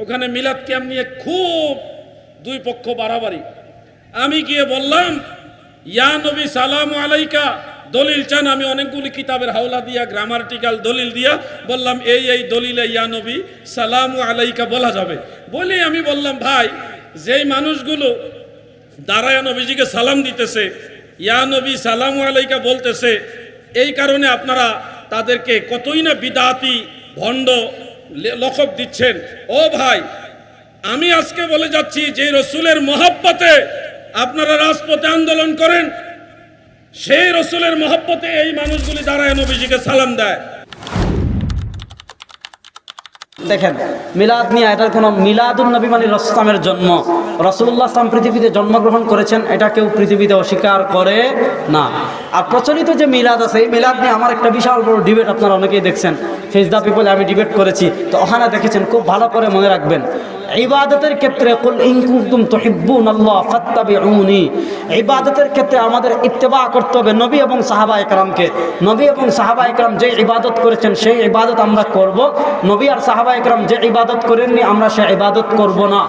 ওখানে মিলাদ ক্যাম্প নিয়ে খুব দুই পক্ষ বাড়াবাড়ি। আমি গিয়ে বললাম, ইয়া নবী সালামু আলাইকা, দলিল চান? আমি অনেকগুলি কিতাবের হাওলা দিয়া, গ্রামাটিক্যাল দলিল দিয়া বললাম এই দলিলে ইয়া নবী সালামু আলাইকা বলা যাবে। বলে আমি বললাম, ভাই, যেই মানুষগুলো দাঁড়ায় নবীজিকে সালাম দিতেছে, ইয়া নবী সালামু আলাইকা বলতেছে, এই কারণে আপনারা তাদেরকে কতই না বিদাতি ভণ্ড লকব দিচ্ছেন। ও ভাই, আমি আজকে বলে যাচ্ছি, যে রসুলের মহব্বতে আপনারা রাজপথে আন্দোলন করেন, সেই রসুলের মহব্বতে এই মানুষগুলি দাঁড়ায় নবীজিকে সালাম দেয়। দেখেন, মিলাদ নিয়ে এটার কোনো মিলাদুন নবী মানে রসুলের জন্ম। রাসূলুল্লাহ সাল্লাল্লাহু আলাইহি ওয়াসাল্লাম পৃথিবীতে জন্মগ্রহণ করেছেন, এটা কেউ পৃথিবীতে অস্বীকার করে না। আর প্রচলিত যে মিলাদ আছে, এই মিলাদ নিয়ে আমার একটা বিশাল বড় ডিবেট আপনারা অনেকেই দেখছেন, ফেস দ্য পিপলে আমি ডিবেট করেছি। তো ওখানে দেখেছেন, খুব ভালো করে মনে রাখবেন, ইবাদতের ক্ষেত্রে কুল ইন কুনতুম তুহিব্বুনাল্লাহ ফাত্তাবিউনি, ইবাদতের ক্ষেত্রে আমাদের ইত্তেবা করতে হবে নবী এবং সাহাবায়ে কেরামকে। নবী এবং সাহাবায়ে কেরাম যে ইবাদত করেছেন সেই ইবাদত আমরা করব। নবী আর সাহাবায়ে কেরাম যে ইবাদত করেননি আমরা সে ইবাদত করব না।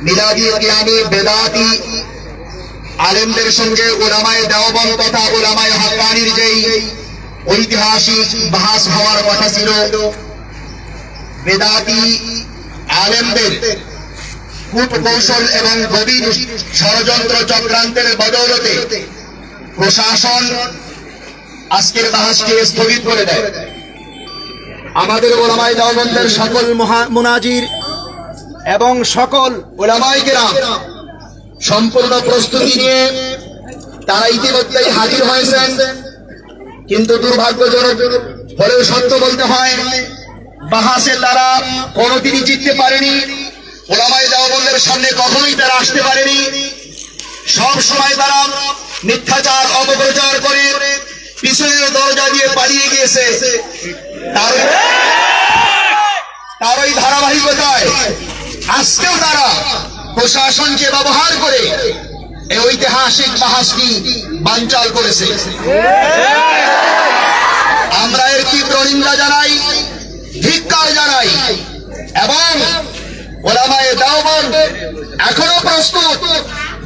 মিলাদি কিয়ামি বেদাতি আলেমদের সঙ্গে উলামায়ে দেওবন্দ তথা উলামায়ে হক্কানির যেই ঐতিহাসিক বাহাস হওয়ার কথা ছিল, বেদাতি আলেমদের কূটকৌশল এবং গভীর ষড়যন্ত্র চক্রান্তের বদৌলতে প্রশাসন আজকের বাহাসকে স্থগিত করে দেয়। আমাদের উলামায়ে দেওবন্দের সকল মুনাজির এবং সকল উলামায়ে কেরাম সম্পূর্ণ প্রস্তুতি নিয়ে তারা ইতিমধ্যেই হাজির হয়েছেন, কিন্তু দুর্ভাগ্যজনক হলেও সত্য বলতে হয়, বাহাসে তারা কোনোদিনই জিততে পারেনি। উলামায়ে দেওবন্দের সামনে কখনোই তারা আসতে পারেনি। সব সময় তারা মিথ্যাচার অপপ্রচার করে পিছনের দরজা দিয়ে পালিয়ে গিয়েছে। তার ওই ধারাবাহিকতায় আজকেও তারা প্রশাসনকে ব্যবহার করে এই ঐতিহাসিক বাহাসটি বানচাল করেছে। আমরা এর তীব্র নিন্দা জানাই, ধিক্কার জানাই, এবং উলামায়ে দেওবন্দ এখনো প্রস্তুত।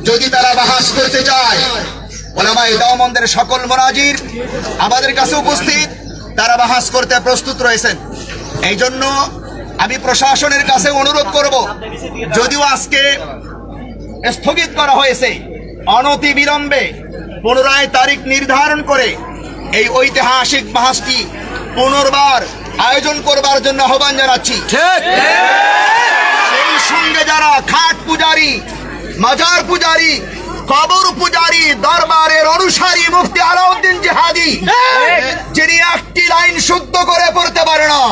যদি তারা বাহাস করতে চায়, উলামায়ে দেওবন্দের সকল মুনাজির আমাদের কাছে উপস্থিত, তারা বাহাস করতে প্রস্তুত রয়েছেন। এই জন্য আমি প্রশাসনের কাছে অনুরোধ করব, যদিও আজকে স্থগিত করা হয়েছে, অনতি বিলম্বে পুনরায় তারিখ নির্ধারণ করে এই ঐতিহাসিক বাহাসটি পুনর্বার আয়োজন করবার জন্য আহ্বান জানাচ্ছি। সেই সঙ্গে যারা খাট পূজারী, মাজার পূজারী, কবর পূজারী, দরবারের অনুসারী মুফতি আলাউদ্দিন জিহাদি, যিনি একটি লাইন শুদ্ধ করে পড়তে পারে না,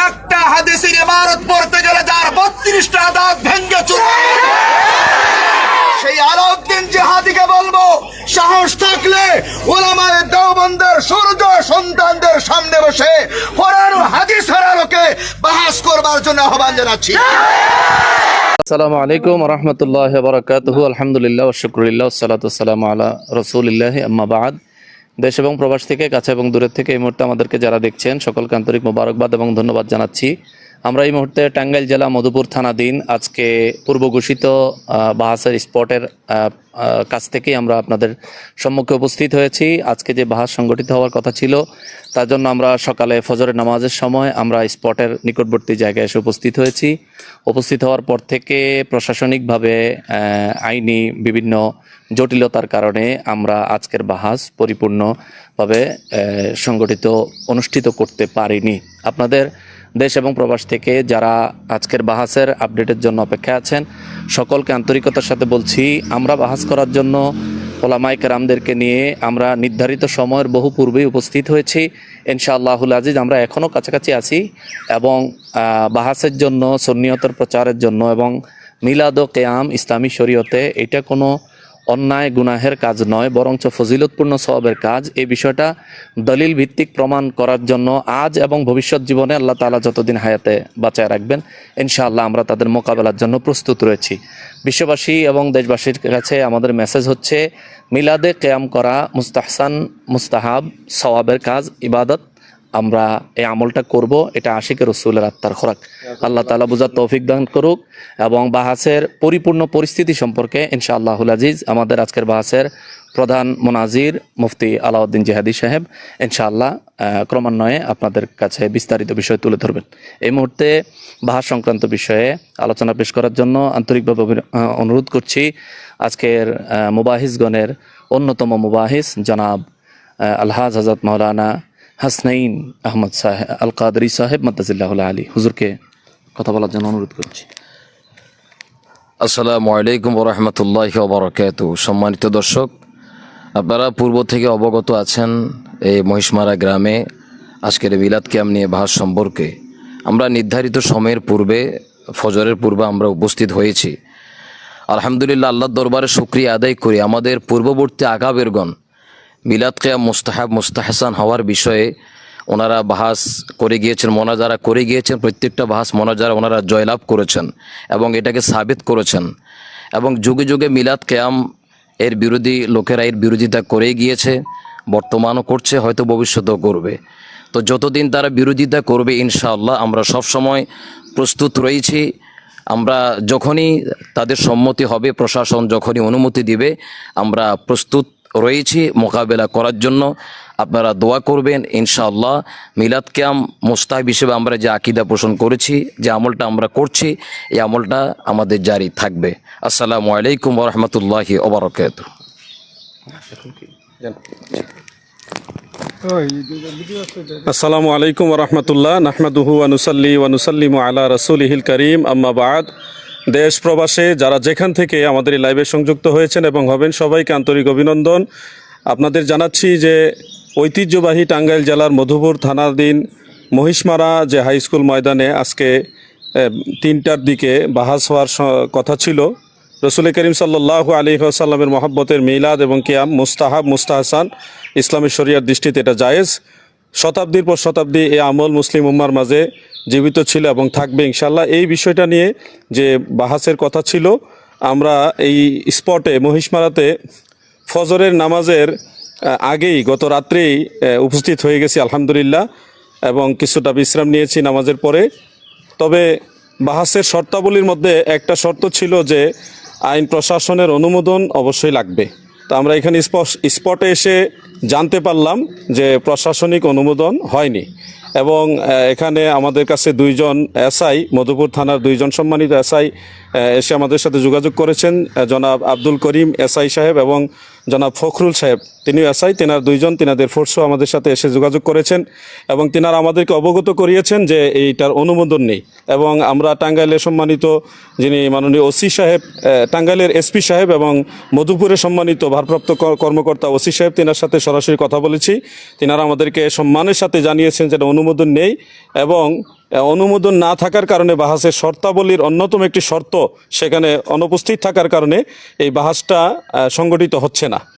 একটা হাদিসের ইবারত পড়তে গেলে যার 32টা দাঁত ভেঙে চুরমার, সেই আলাউদ্দিন জিহাদিকে বলবো, সাহস থাকলে উলামায়ে দেওবন্দের সূর্য সন্তানদের সামনে বসে কোরআন ও হাদিসের আলোকে বাহাস করবার জন্য আহ্বান জানাচ্ছি। আসসালামু আলাইকুম ওয়া রাহমাতুল্লাহি ওয়া বারাকাতুহু। আলহামদুলিল্লাহ ওয়া শুকরুলিল্লাহ ওয়া সালাতু ওয়াসসালামু আলা রাসূলিল্লাহি আম্মা বা'দ। দেশ এবং প্রবাস থেকে, কাছে এবং দূরের থেকে এই মুহূর্তে আমাদেরকে যারা দেখছেন সকলকে আন্তরিক মোবারকবাদ এবং ধন্যবাদ জানাচ্ছি। আমরা এই মুহূর্তে টাঙ্গাইল জেলা মধুপুর থানাধীন আজকে পূর্ব ঘোষিত বাহাসের স্পটের কাছ থেকেই আমরা আপনাদের সম্মুখে উপস্থিত হয়েছি। আজকে যে বাহাস সংগঠিত হওয়ার কথা ছিল, তার জন্য আমরা সকালে ফজরের নামাজের সময় আমরা স্পটের নিকটবর্তী জায়গায় এসে উপস্থিত হয়েছি। উপস্থিত হওয়ার পর থেকে প্রশাসনিকভাবে আইনি বিভিন্ন জটিলতার কারণে আমরা আজকের বাহাস পরিপূর্ণভাবে অনুষ্ঠিত করতে পারিনি। আপনাদের দেশ এবং প্রবাস থেকে যারা আজকের বাহাসের আপডেটের জন্য অপেক্ষায় আছেন, সকলকে আন্তরিকতার সাথে বলছি, আমরা বাহাস করার জন্য উলামায়ে কেরামদেরকে নিয়ে আমরা নির্ধারিত সময়ের বহু পূর্বেই উপস্থিত হয়েছি। ইনশাআল্লাহুল আজিজ আমরা এখনও কাছাকাছি আছি এবং বাহাসের জন্য, সুন্নিয়তের প্রচারের জন্য এবং মিলাদ ও কিয়াম ইসলামী শরীয়তে এটা কোনো অন্যায় গুনাহের কাজ নয়, বরঞ্চ ফজিলতপূর্ণ সওয়াবের কাজ। এই বিষয়টা দলিল ভিত্তিক প্রমাণ করার জন্য আজ এবং ভবিষ্যৎ জীবনে আল্লাহ তাআলা যতদিন হায়াতে বাঁচায় রাখবেন ইনশাআল্লাহ আমরা তাদের মোকাবেলার জন্য প্রস্তুত রয়েছি। বিশ্ববাসী এবং দেশবাসীর কাছে আমাদের মেসেজ হচ্ছে, মিলাদে কিয়াম করা মুস্তাহসান, মুস্তাহাব, সওয়াবের কাজ, ইবাদত। আমরা এই আমলটা করব, এটা আশিকের রাসূলের আত্মার খোরাক। আল্লাহ তাআলা বুঝার তৌফিক দান করুক। এবং বাহাসের পরিপূর্ণ পরিস্থিতি সম্পর্কে ইনশাআল্লাহুল আজিজ আমাদের আজকের বাহাসের প্রধান মুনাজির মুফতি আলাউদ্দিন জিহাদি সাহেব ইনশাআল্লাহ ক্রমান্বয়ে আপনাদের কাছে বিস্তারিত বিষয় তুলে ধরবেন। এই মুহূর্তে বাহাস সংক্রান্ত বিষয়ে আলোচনা পেশ করার জন্য আন্তরিকভাবে অনুরোধ করছি আজকের মুবাহিসগণের অন্যতম মুবাহিস জনাব আলহাজ হযরত মাওলানা হাসনাইন আহমদ সাহেব আল কাদরি সাহেব মাদ্দাজিল্লাহুল আলী হুজুরকে কথা বলার জন্য অনুরোধ করছি। আসসালামু আলাইকুম ওয়া রাহমাতুল্লাহি ওয়া বারাকাতুহু। সম্মানিত দর্শক, আপনারা পূর্ব থেকে অবগত আছেন এই মহিষমারা গ্রামে আজকের মিলাদ কিয়াম নিয়ে বাহাস সম্পর্কে আমরা নির্ধারিত সময়ের পূর্বে, ফজরের পূর্বে আমরা উপস্থিত হয়েছি। আলহামদুলিল্লাহ, আল্লাহর দরবারে শুকরিয়া আদায় করি আমাদের পূর্ববর্তী আকাবেরগণ মিলাদ কিয়াম মুস্তাহাব মুস্তাহসান হওয়ার বিষয়ে ওনারা বাহাস করে গিয়েছেন, মোনাজারা করে গিয়েছেন। প্রত্যেকটা বাহাস মোনাজারা ওনারা জয়লাভ করেছেন এবং এটাকে সাবিত করেছেন। এবং যুগে যুগে মিলাদ কিয়াম এর বিরোধী লোকেরা এর বিরোধিতা করে গিয়েছে, বর্তমানও করছে, হয়তো ভবিষ্যতেও করবে। তো যতদিন তারা বিরোধিতা করবে ইনশাআল্লাহ আমরা সবসময় প্রস্তুত রয়েছি। আমরা যখনই তাদের সম্মতি হবে, প্রশাসন যখনই অনুমতি দিবে, আমরা প্রস্তুত রয়েছি মোকাবেলা করার জন্য। আপনারা দোয়া করবেন ইনশাআল্লাহ। মিলাদ কিয়াম মুস্তাহাব হিসেবে আমরা যে আকীদা পোষণ করেছি, যে আমলটা আমরা করছি, এই আমলটা আমাদের জারি থাকবে। আসসালামু আলাইকুম ওয়া রাহমাতুল্লাহি ওয়া বারাকাতুহু। আসসালামু আলাইকুম ওয়া রাহমাতুল্লাহ। নাহমাদুহু ওয়া নুসাল্লি ওয়া নুসাল্লিমু আলা রাসূলিহিল কারীম, আম্মা বা'দ। দেশ প্রবাসে যারা যেখান থেকে আমাদের এই লাইভে সংযুক্ত হয়েছেন এবং হবেন, সবাইকে আন্তরিক অভিনন্দন। আপনাদের জানাচ্ছি যে ঐতিহ্যবাহী টাঙ্গাইল জেলার মধুপুর থানাধীন মহিষমারা যে হাই স্কুল ময়দানে আজকে 3টার দিকে বাহাস হওয়ার কথা ছিল। রসুল করিম সাল্লাল্লাহু আলাইহি ওয়াসাল্লামের মহব্বতের মিলাদ এবং কিয়াম মুস্তাহাব মুস্তাহসান, ইসলামী শরিয়ার দৃষ্টিতে এটা জায়েজ। শতাব্দীর পর শতাব্দী এই আমল মুসলিম উম্মার মাঝে জীবিত ছিল এবং থাকবে ইনশাল্লাহ। এই বিষয়টা নিয়ে যে বাহাসের কথা ছিল, আমরা এই স্পটে মহিষমারাতে ফজরের নামাজের আগেই গত রাত্রেই উপস্থিত হয়ে গেছি আলহামদুলিল্লাহ, এবং কিছুটা বিশ্রাম নিয়েছি নামাজের পরে। তবে বাহাসের শর্তাবলীর মধ্যে একটা শর্ত ছিল যে আইন প্রশাসনের অনুমোদন অবশ্যই লাগবে। তো আমরা এখানে স্পটে এসে জানতে পারলাম যে প্রশাসনিক অনুমোদন হয়নি, এবং এখানে আমাদের কাছে 2জন এসআই, মধুপুর থানার 2জন সম্মানিত এসআই এসে আমাদের সাথে যোগাযোগ করেছেন। জনাব আব্দুল করিম এসআই সাহেব এবং জনাব ফখরুল সাহেব, তিনিও এসআই, তিনার 2জন, তিনাদের ফোর্সও আমাদের সাথে এসে যোগাযোগ করেছেন এবং তিনারা আমাদেরকে অবগত করিয়েছেন যে এইটার অনুমোদন নেই। এবং আমরা টাঙ্গাইলের সম্মানিত যিনি মাননীয় ওসি সাহেব, টাঙ্গাইলের এসপি সাহেব এবং মধুপুরের সম্মানিত ভারপ্রাপ্ত কর্মকর্তা ওসি সাহেব, তিনার সাথে সরাসরি কথা বলেছি। তিনারা আমাদেরকে সম্মানের সাথে জানিয়েছেন যে অনুমোদন নেই, এবং অনুমোদন না থাকার কারণে বাহাসের শর্তাবলীর অন্যতম একটি শর্ত সেখানে অনুপস্থিত থাকার কারণে এই বাহাসটা সংগঠিত হচ্ছে না।